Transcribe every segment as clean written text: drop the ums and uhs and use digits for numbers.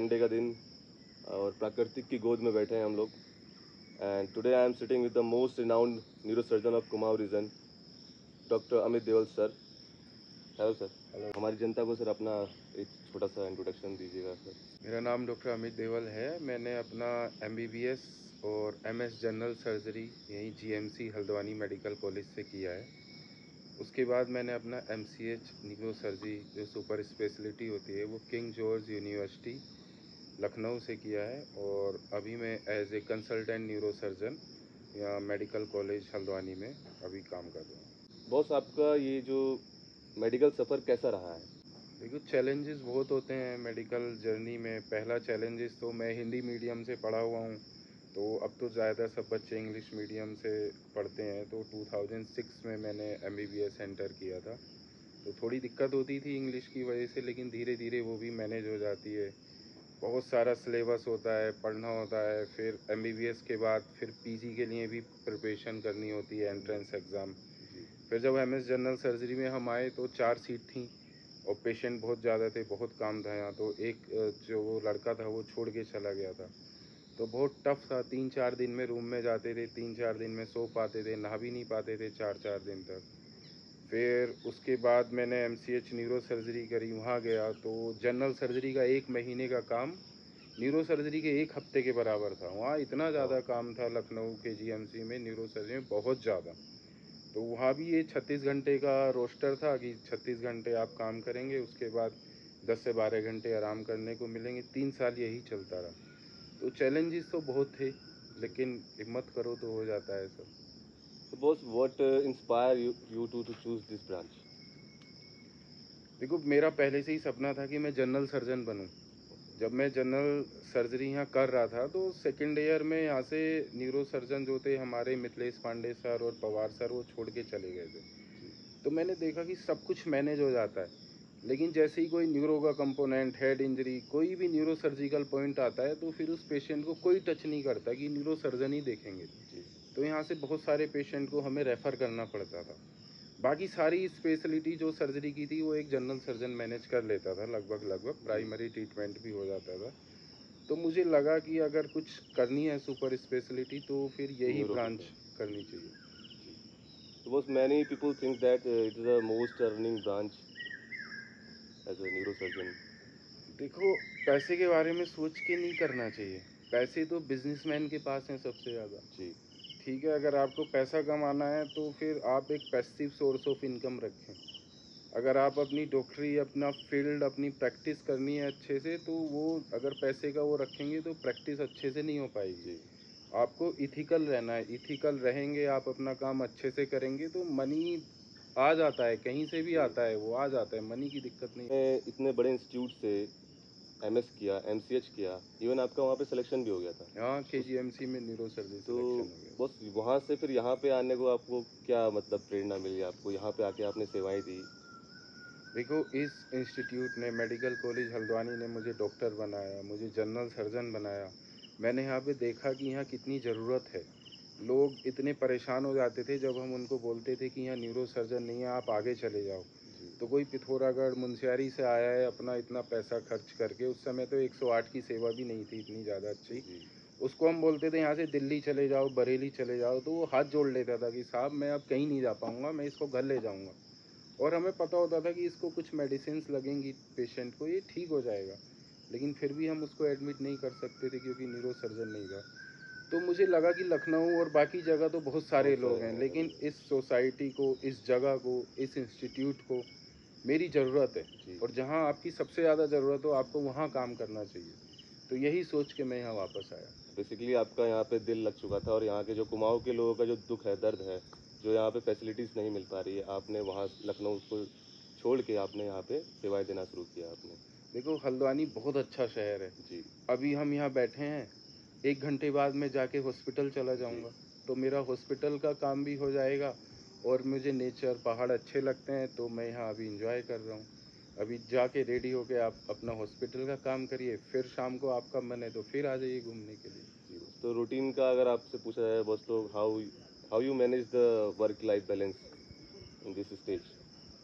Sunday का दिन और प्राकृतिक की गोद में बैठे हैं हम लोग। And today I am sitting with the most renowned neurosurgeon of Kumaon region, doctor Amit Deval sir. Hello sir. Hello. हमारी जनता को सर अपना एक छोटा सा इंट्रोडक्शन दीजिएगा सर। मेरा नाम डॉक्टर अमित देवल है। मैंने अपना MBBS और MS जनरल सर्जरी यहीं GMC हल्द्वानी मेडिकल कॉलेज से किया है। उसके बाद मैंने अपना MCH न्यूरो सर्जरी जो सुपर स्पेशलिटी होती है वो किंग जॉर्ज यूनिवर्सिटी लखनऊ से किया है, और अभी मैं as a consultant neuro surgeon या मेडिकल कॉलेज हल्द्वानी में अभी काम कर रहा हूँ। बॉस, आपका ये जो मेडिकल सफ़र कैसा रहा है? देखो, चैलेंजेस बहुत होते हैं मेडिकल जर्नी में। पहला चैलेंजेस तो मैं हिंदी मीडियम से पढ़ा हुआ हूँ, तो अब तो ज़्यादा सब बच्चे इंग्लिश मीडियम से पढ़ते हैं। तो 2006 में मैंने MBBS एंटर किया था, तो थोड़ी दिक्कत होती थी इंग्लिश की वजह से, लेकिन धीरे धीरे वो भी मैनेज हो जाती है। बहुत सारा सिलेबस होता है, पढ़ना होता है। फिर MBBS के बाद फिर PG के लिए भी प्रिपरेशन करनी होती है, एंट्रेंस एग्ज़ाम। फिर जब MS जनरल सर्जरी में हम आए तो 4 सीट थी और पेशेंट बहुत ज़्यादा थे, बहुत काम था यहाँ। तो एक जो वो लड़का था वो छोड़ के चला गया था, तो बहुत टफ था। 3-4 दिन में रूम में जाते थे, 3-4 दिन में सो पाते थे, नहा भी नहीं पाते थे 4-4 दिन तक। फिर उसके बाद मैंने MCH न्यूरो सर्जरी करी, वहाँ गया तो जनरल सर्जरी का 1 महीने का काम न्यूरो सर्जरी के 1 हफ्ते के बराबर था। वहाँ इतना ज़्यादा काम था लखनऊ के GMC में न्यूरो सर्जरी में, बहुत ज़्यादा। तो वहाँ भी ये 36 घंटे का रोस्टर था कि 36 घंटे आप काम करेंगे, उसके बाद 10 से 12 घंटे आराम करने को मिलेंगे। 3 साल यही चलता रहा। तो चैलेंजेस तो बहुत थे, लेकिन हिम्मत करो तो हो जाता है सब। So boss, what inspire you to choose this branch? देखो, मेरा पहले से ही सपना था कि मैं जनरल सर्जन बनूं। जब मैं जनरल सर्जरी यहाँ कर रहा था तो सेकेंड ईयर में यहाँ से न्यूरो सर्जन जो थे हमारे मिथिलेश पांडे सर और पवार सर, वो छोड़ के चले गए थे। तो मैंने देखा कि सब कुछ मैनेज हो जाता है, लेकिन जैसे ही कोई न्यूरो का कंपोनेंट, हेड इंजरी, कोई भी न्यूरो सर्जिकल पॉइंट आता है तो फिर उस पेशेंट को कोई टच नहीं करता कि न्यूरो सर्जन ही देखेंगे। तो यहाँ से बहुत सारे पेशेंट को हमें रेफ़र करना पड़ता था। बाकी सारी स्पेशलिटी जो सर्जरी की थी वो एक जनरल सर्जन मैनेज कर लेता था, लगभग प्राइमरी ट्रीटमेंट भी हो जाता था। तो मुझे लगा कि अगर कुछ करनी है सुपर स्पेशलिटी तो फिर यही Neuro ब्रांच people. करनी चाहिए। So boss, many people think that it is the most earning branch as a neurosurgeon. देखो, पैसे के बारे में सोच के नहीं करना चाहिए। पैसे तो बिजनेसमैन के पास हैं सबसे ज़्यादा। जी। ठीक है, अगर आपको पैसा कमाना है तो फिर आप एक पैसिव सोर्स ऑफ इनकम रखें। अगर आप अपनी डॉक्टरी, अपना फील्ड, अपनी प्रैक्टिस करनी है अच्छे से, तो वो अगर पैसे का वो रखेंगे तो प्रैक्टिस अच्छे से नहीं हो पाएगी। जी। आपको इथिकल रहना है। इथिकल रहेंगे, आप अपना काम अच्छे से करेंगे तो मनी आ जाता है, कहीं से भी आता है, वो आ जाता है, मनी की दिक्कत नहीं। मैं इतने बड़े इंस्टीट्यूट से MS किया, MCH किया, इवन आपका वहाँ पे सिलेक्शन भी हो गया था। यहाँ उस KGMC में न्यूरो सर्जरी तो सिलेक्शन हो गया। बस वहाँ से फिर यहाँ पे आने को आपको क्या मतलब प्रेरणा मिली? आपको यहाँ पे आके आपने सेवाएं दी? देखो, इस इंस्टीट्यूट ने, मेडिकल कॉलेज हल्द्वानी ने मुझे डॉक्टर बनाया, मुझे जनरल सर्जन बनाया। मैंने यहाँ पे देखा कि यहाँ कितनी ज़रूरत है। लोग इतने परेशान हो जाते थे जब हम उनको बोलते थे कि यहाँ न्यूरो सर्जन नहीं है, आप आगे चले जाओ। तो कोई पिथौरागढ़ मुंशियारी से आया है अपना इतना पैसा खर्च करके, उस समय तो 108 की सेवा भी नहीं थी इतनी ज़्यादा अच्छी। उसको हम बोलते थे यहाँ से दिल्ली चले जाओ, बरेली चले जाओ, तो वो हाथ जोड़ लेता था कि साहब मैं अब कहीं नहीं जा पाऊँगा, मैं इसको घर ले जाऊँगा। और हमें पता होता था कि इसको कुछ मेडिसिन्स लगेंगी पेशेंट को, ये ठीक हो जाएगा, लेकिन फिर भी हम उसको एडमिट नहीं कर सकते थे क्योंकि न्यूरो सर्जन नहीं था। तो मुझे लगा कि लखनऊ और बाकी जगह तो बहुत सारे लोग हैं, लेकिन इस सोसाइटी को, इस जगह को, इस इंस्टीट्यूट को मेरी ज़रूरत है, और जहाँ आपकी सबसे ज़्यादा ज़रूरत हो आपको वहाँ काम करना चाहिए। तो यही सोच के मैं यहाँ वापस आया। बेसिकली आपका यहाँ पे दिल लग चुका था और यहाँ के जो कुमाऊँ के लोगों का जो दुख है, दर्द है, जो यहाँ पे फैसिलिटीज़ नहीं मिल पा रही है, आपने वहाँ लखनऊ को छोड़ के आपने यहाँ पे सेवाएं देना शुरू किया आपने। देखो, हल्द्वानी बहुत अच्छा शहर है। जी। अभी हम यहाँ बैठे हैं, 1 घंटे बाद मैं जाके हॉस्पिटल चला जाऊँगा, तो मेरा हॉस्पिटल का काम भी हो जाएगा, और मुझे नेचर, पहाड़ अच्छे लगते हैं तो मैं यहाँ अभी एंजॉय कर रहा हूँ। अभी जाके रेडी होके आप अपना हॉस्पिटल का काम करिए, फिर शाम को आपका मन है तो फिर आ जाइए घूमने के लिए। जी बस, तो रूटीन का अगर आपसे पूछा जाए बस, तो how how you manage the work life balance in this stage?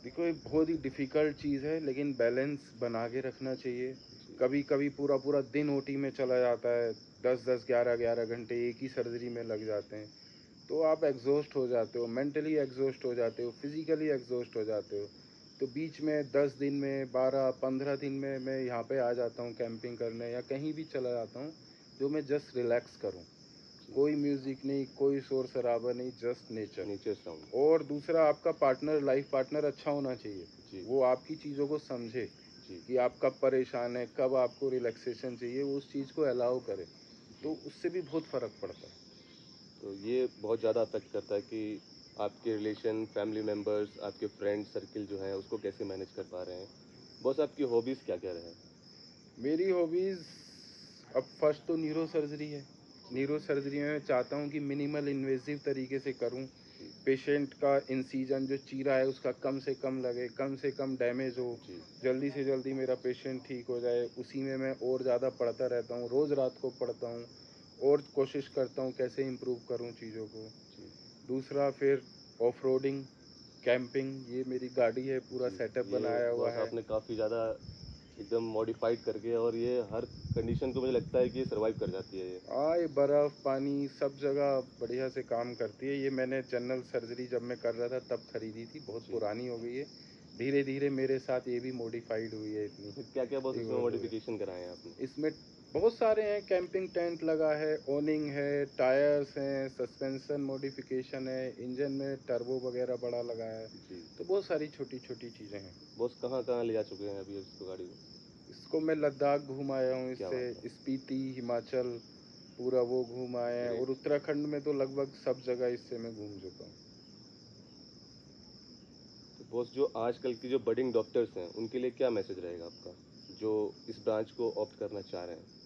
देखो, ये बहुत ही डिफ़िकल्ट चीज़ है, लेकिन बैलेंस बना के रखना चाहिए। कभी कभी पूरा पूरा दिन ओटी में चला जाता है, 10-10 11-11 घंटे एक ही सर्जरी में लग जाते हैं। तो आप एग्जॉस्ट हो जाते हो, मेंटली एग्जॉस्ट हो जाते हो, फिजिकली एग्जॉस्ट हो जाते हो। तो बीच में 10 दिन में, 12-15 दिन में मैं यहाँ पे आ जाता हूँ कैंपिंग करने, या कहीं भी चला जाता हूँ जो मैं जस्ट रिलैक्स करूँ। कोई म्यूज़िक नहीं, कोई शोर शराबा नहीं, जस्ट नेचर। Nature sound. और दूसरा, आपका पार्टनर, लाइफ पार्टनर अच्छा होना चाहिए। जी। वो आपकी चीज़ों को समझे जी। कि आप कब परेशान है, कब आपको रिलैक्सेशन चाहिए, वो उस चीज़ को अलाउ करे। तो उससे भी बहुत फ़र्क पड़ता है। तो ये बहुत ज़्यादा अफेक्ट करता है कि आपके रिलेशन, फैमिली मेम्बर्स, आपके फ्रेंड सर्किल जो है उसको कैसे मैनेज कर पा रहे हैं। बॉस, आपकी हॉबीज़ क्या क्या रहे? मेरी हॉबीज़, अब फर्स्ट तो न्यूरो सर्जरी है। न्यूरो सर्जरी में मैं चाहता हूँ कि मिनिमल इन्वेसिव तरीके से करूँ। जी। पेशेंट का इंसिजन जो चीरा है उसका कम से कम लगे, कम से कम डैमेज हो, जी। जल्दी से जल्दी मेरा पेशेंट ठीक हो जाए। उसी में मैं और ज़्यादा पढ़ता रहता हूँ, रोज़ रात को पढ़ता हूँ और कोशिश करता हूँ कैसे इम्प्रूव करूँ चीज़ों को। जी। दूसरा फिर ऑफ रोडिंग, कैंपिंग, ये मेरी गाड़ी है, पूरा जी। सेटअप ये बनाया हुआ बॉस है। आपने काफ़ी ज़्यादा एकदम मॉडिफाइड करके, और ये हर कंडीशन को मुझे लगता है कि ये सर्वाइव कर जाती है ये। हाँ, ये बर्फ़ पानी सब जगह बढ़िया से काम करती है। ये मैंने जनरल सर्जरी जब मैं कर रहा था तब खरीदी थी, बहुत जी। पुरानी हो गई है। धीरे धीरे मेरे साथ ये भी मॉडिफाइड हुई है, इतनी तो क्या क्या बॉस इसमें इवॉल्व हुई है। मॉडिफिकेशन कराए हैं आपने? इसमें बहुत सारे हैं, कैंपिंग टेंट लगा है, ओनिंग है, टायर्स हैं, सस्पेंशन मॉडिफिकेशन है, इंजन में टर्बो वगैरह बड़ा लगा है। जी। तो बहुत सारी छोटी छोटी चीज़ें हैं। बॉस कहाँ कहाँ ले जा चुके हैं अभी इसको, गाड़ी को? इसको मैं लद्दाख घूम आया हूँ, क्या इससे बात है। स्पीति, हिमाचल पूरा वो घूम आए हैं, ग्रेट। और उत्तराखंड में तो लगभग सब जगह इससे मैं घूम चुका हूँ। तो बॉस, जो आजकल की जो बडिंग डॉक्टर्स हैं उनके लिए क्या मैसेज रहेगा आपका, जो इस ब्रांच को ऑप्ट करना चाह रहे हैं?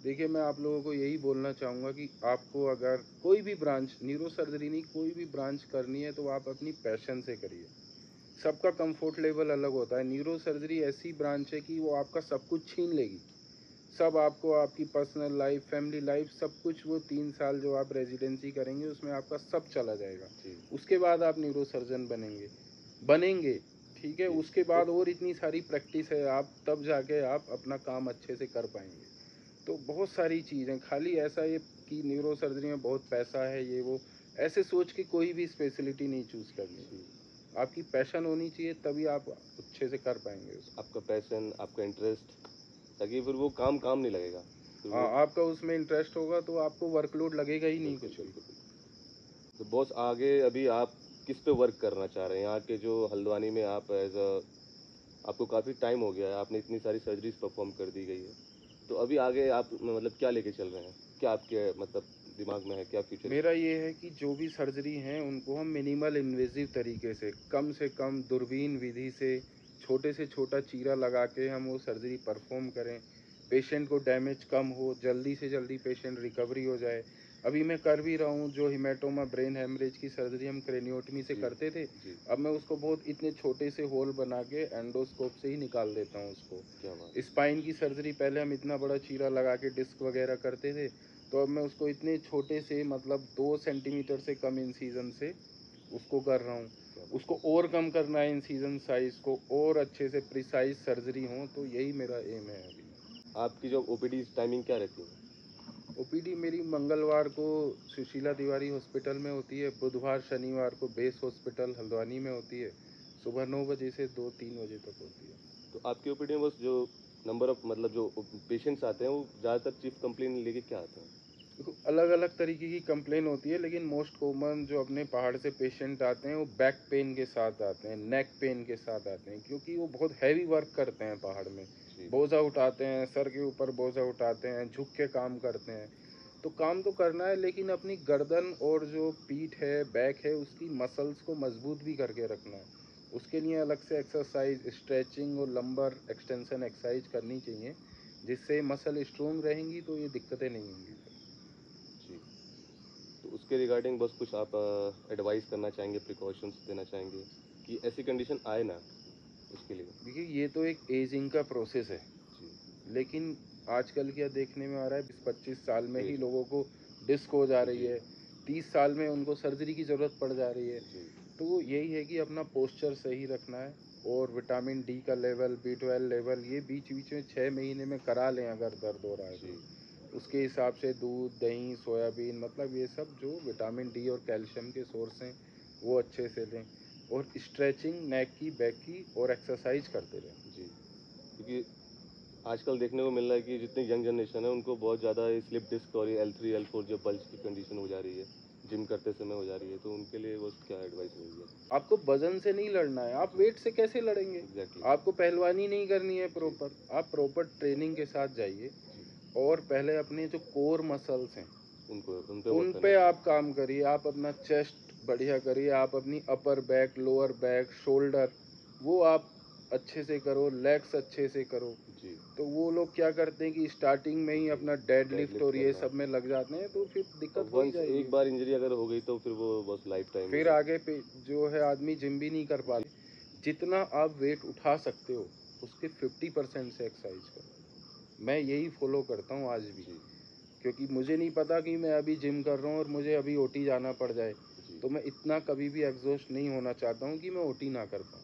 देखिए, मैं आप लोगों को यही बोलना चाहूँगा कि आपको अगर कोई भी ब्रांच, न्यूरो सर्जरी नहीं, कोई भी ब्रांच करनी है तो आप अपनी पैशन से करिए। सबका कंफर्ट लेवल अलग होता है। न्यूरो सर्जरी ऐसी ब्रांच है कि वो आपका सब कुछ छीन लेगी। सब आपको, आपकी पर्सनल लाइफ, फैमिली लाइफ, सब कुछ, वो 3 साल जो आप रेजिडेंसी करेंगे उसमें आपका सब चला जाएगा। जी। उसके बाद आप न्यूरो सर्जन बनेंगे, ठीक है। जी। उसके तो बाद और इतनी सारी प्रैक्टिस है, आप तब जाके आप अपना काम अच्छे से कर पाएंगे। तो बहुत सारी चीज़ें, खाली ऐसा ये कि न्यूरो सर्जरी में बहुत पैसा है, ये वो, ऐसे सोच के कोई भी स्पेशलिटी नहीं चूज़ करनी है। जी। आपकी पैशन होनी चाहिए, तभी आप अच्छे से कर पाएंगे उसको। आपका पैशन, आपका इंटरेस्ट, ताकि फिर वो काम काम नहीं लगेगा, फिर हाँ, वो। आपका उसमें इंटरेस्ट होगा तो आपको वर्कलोड लगेगा ही नहीं बिल्कुल कुछ भी। बिल्कुल बिल्कुल। तो बॉस, आगे अभी आप किस पे वर्क करना चाह रहे हैं? यहाँ के जो हल्द्वानी में आप एज अ, आपको काफ़ी टाइम हो गया है, आपने इतनी सारी सर्जरीज परफॉर्म कर दी गई है, तो अभी आगे आप मतलब क्या लेके चल रहे हैं? क्या आपके मतलब दिमाग में है, क्या फ्यूचर? मेरा ये है कि जो भी सर्जरी हैं उनको हम मिनिमल इन्वेजिव तरीके से कम दूरबीन विधि से, छोटे से छोटा चीरा लगा के हम वो सर्जरी परफॉर्म करें। पेशेंट को डैमेज कम हो, जल्दी से जल्दी पेशेंट रिकवरी हो जाए। अभी मैं कर भी रहा हूँ, जो हिमेटोमा ब्रेन हेमरेज की सर्जरी हम क्रेनियोटमी से जी। करते थे, जी। अब मैं उसको बहुत इतने छोटे से होल बना के एंडोस्कोप से ही निकाल देता हूँ उसको। क्या बात है। स्पाइन की सर्जरी पहले हम इतना बड़ा चीरा लगा के डिस्क वगैरह करते थे, तो अब मैं उसको इतने छोटे से, मतलब 2 सेंटीमीटर से कम इंसीजन से उसको कर रहा हूँ। क्या बात उसको और कम करना है इंसीजन साइज को, और अच्छे से प्रिसाइज सर्जरी हो, तो यही मेरा एम है अभी। है। आपकी जो ओपीडी टाइमिंग क्या रहती है? ओपीडी मेरी मंगलवार को सुशीला तिवारी हॉस्पिटल में होती है, बुधवार शनिवार को बेस हॉस्पिटल हल्द्वानी में होती है, सुबह 9 बजे से 2-3 बजे तक होती है। तो आपकी ओपीडी में बस जो नंबर ऑफ मतलब जो पेशेंट्स आते हैं वो ज़्यादातर चीफ कंप्लेन लेके क्या आते हैं? देखो, अलग अलग तरीके की कंप्लेन होती है, लेकिन मोस्ट कॉमन जो अपने पहाड़ से पेशेंट आते हैं वो बैक पेन के साथ आते हैं, नेक पेन के साथ आते हैं, क्योंकि वो बहुत हैवी वर्क करते हैं पहाड़ में। जी। बोझा उठाते हैं, सर के ऊपर बोझा उठाते हैं, झुक के काम करते हैं। तो काम तो करना है, लेकिन अपनी गर्दन और जो पीठ है, बैक है, उसकी मसल्स को मजबूत भी करके रखना है। उसके लिए अलग से एक्सरसाइज, स्ट्रेचिंग और लंबर एक्सटेंशन एक्सरसाइज करनी चाहिए, जिससे मसल स्ट्रोंग रहेंगी तो ये दिक्कतें नहीं होंगी। जी। तो उसके रिगार्डिंग बस कुछ आप एडवाइस करना चाहेंगे, प्रिकॉशंस देना चाहेंगे कि ऐसी कंडीशन आए ना उसके लिए? देखिए, ये तो एक एजिंग का प्रोसेस है, जी। लेकिन आजकल क्या देखने में आ रहा है, 20-25 साल में ही जी। लोगों को डिस्क हो जा रही जी। है, 30 साल में उनको सर्जरी की ज़रूरत पड़ जा रही है। जी। तो यही है कि अपना पोस्चर सही रखना है, और विटामिन डी का लेवल, B12 लेवल, ये बीच बीच में 6 महीने में करा लें अगर दर्द हो रहा है जी, तो। उसके हिसाब से दूध, दही, सोयाबीन, मतलब ये सब जो विटामिन डी और कैल्शियम के सोर्स हैं वो अच्छे से लें। और स्ट्रेचिंग नेक की, बैक की और एक्सरसाइज करते रहें। जी। क्योंकि आजकल देखने को मिल रहा है कि जितनी यंग जनरेशन है उनको बहुत ज़्यादा ये स्लिप डिस्क और ये L3 L4 जो बल्ज की कंडीशन हो जा रही है, जिम करते समय हो जा रही है, तो उनके लिए वो क्या एडवाइस रहेगी आपकी? आपको वजन से नहीं लड़ना है, आप जी, वेट से कैसे लड़ेंगे? एग्ज़ैक्टली। आपको पहलवानी नहीं करनी है जी, प्रॉपर, आप प्रॉपर ट्रेनिंग के साथ जाइए जी। और पहले अपने जो कोर मसल्स हैं उन पे वर्क उन करना पे चाहिए। आप काम करिए। आप अपना चेस्ट बढ़िया करिए, आप अपनी upper back, lower back, shoulder वो आप अच्छे से करो, लेग्स अच्छे से करो। जी, तो वो लोग क्या करते हैं कि स्टार्टिंग में ही जी। अपना डेड लिफ्ट डेडलिफ्ट और ये करना। सब में लग जाते हैं, तो फिर और दिक्कत हो ही वंस जाएगी। एक बार इंजरी अगर हो गई तो फिर वो बस लाइफ टाइम ही फिर है। आगे पे जो है आदमी जिम भी नहीं कर जी, पाते। जितना आप वेट उठा सकते हो उसके 50% से एक्सरसाइज करो। मैं यही फॉलो करता हूँ आज भी, जी, क्योंकि मुझे नहीं पता कि मैं अभी जिम कर रहा हूँ और मुझे अभी ओटी जाना पड़ जाए। जी। तो मैं इतना कभी भी एग्जॉस्ट नहीं होना चाहता हूँ कि मैं ओटी ना कर पाऊँ।